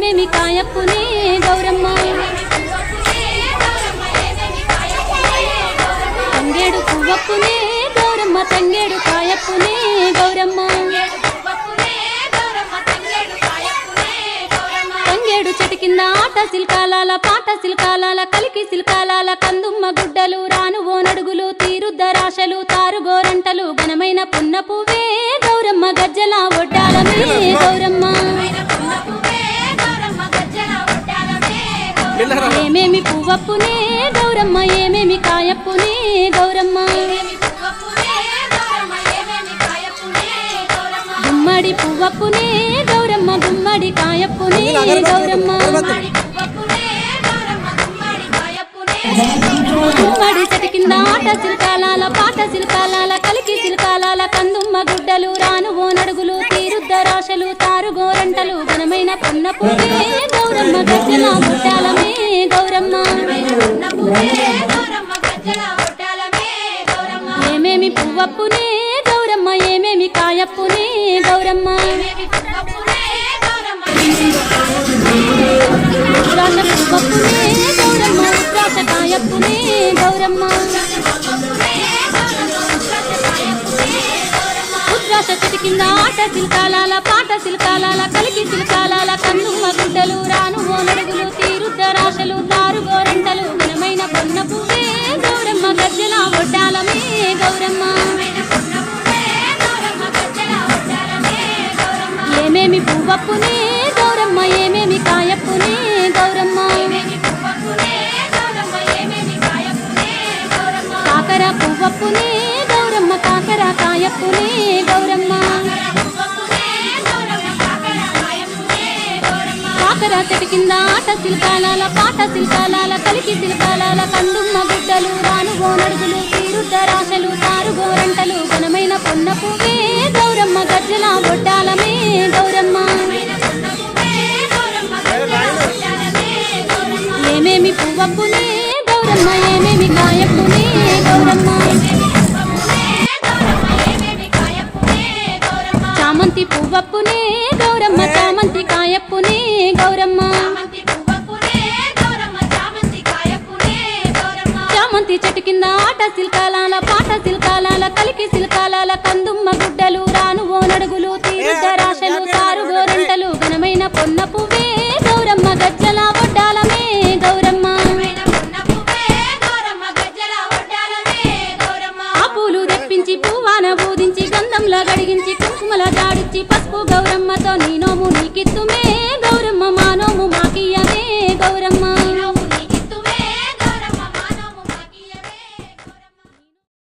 ఏమేమి కాయప్పునే గౌరమ్మ తంగేడు పువ్వప్పునే గౌరమ్మ తంగేడు కాయప్పునే గౌరమ్మ తంగేడు చెట్టు కింద ఆట సిల్కాలాల పాట సిల్కాలాల కలికి సిల్కాలాల కందుమ్మ గుడ్డలు రాను ఓనడుగులు తీరుద్దరాశలు తారుగోరంటలు ఘనమైన పున్న పువ్వే గౌరమ్మ గజ్జల ఒడ్డాలమే గౌరమ్మ ఏమేమి పువ్వప్పునే గౌరమ్మ ఏమేమి కాయప్పునే గౌరమ్మ గుమ్మడి పువ్వప్పునే గౌరమ్మ గుమ్మడి కాయప్పునే గౌరమ్మ గుమ్మడి చెట్టు కింద ఆట సిల్కాలాల పాట సిల్కాలాల కలికి సిల్కాలాల కందుమ్మ గుడ్డలు రాను ఓనడుగులు తీరుద్దరాశలు తారుగోరంటలు ఘనమైన పున్న పువ్వే గౌరమ్మ గజ్జల ఒడ్డాలమే గౌరమ్మ ఏమేమి పువ్వప్పునే గౌరమ్మ ఏమేమి కాయప్పునే గౌరమ్మ ఉద్రాక్ష పువ్వప్పునే గౌరమ్మ ఉద్రాక్ష కాయప్పునే గౌరమ్మ ఉద్రాక్ష చెట్టు కింద ఆట సిల్కాలాల పాట సిల్కాలాల కలికి సిల్కాలాల కందుమ్మ గుడ్డలు రాను ఓనడుగులు తీరుద్దరాశలు తారుగోరంటలు ఘనమైన పొన్న పువ్వే గౌరమ్మ గజ్జల ఒడ్డాలమే గౌరమ్మ ఏమేమి పువ్వప్పునే గౌరమ్మ ఏమేమి కాయప్పునే గౌరమ్మ కాకర పువ్వప్పునే గౌరమ్మ కాకర కాయప్పునే గౌరమ్మ కాకర చెట్టు కింద ఆట సిల్కాలాల పాట సిల్కాలాల కలికి సిల్కాలాల కందుమ్మ గుడ్డలు రాను ఓనడుగులు తీరుద్దరాశలు తారుగోరంటలు ఘనమైన పొన్న పువ్వే గౌరమ్మ గజ్జల ఒడ్డాలమే గౌరమ్మ ఏమేమి పువ్వప్పునే గౌరమ్మ ఏమేమి కాయప్పునే గౌరమ్మ చామంతి పువ్వప్పునే గౌరమ్మ చామంతి కాయప్పునే గౌరమ్మ చామంతి చెట్టు కింద ఆట సిల్కాలాల పాట సిల్కాలాల కలికి సిల్కాలాల కందుమ్మ గుడ్డలు రాను ఓనడుగులు తీరుద్దరాశలు తారుగోరంటలు ఘనమైన పొన్న పువ్వే గౌరమ్మ గజ్జల ఒడ్డాలమే గౌరమ్మ ఆ పూలు తెప్పించి పువ్వాన బూదించి గంధంలా గడిగించి కుంకుమల జాడిచ్చి పసుపు గౌరమ్మతో నీ నోము నీకిత్తుమే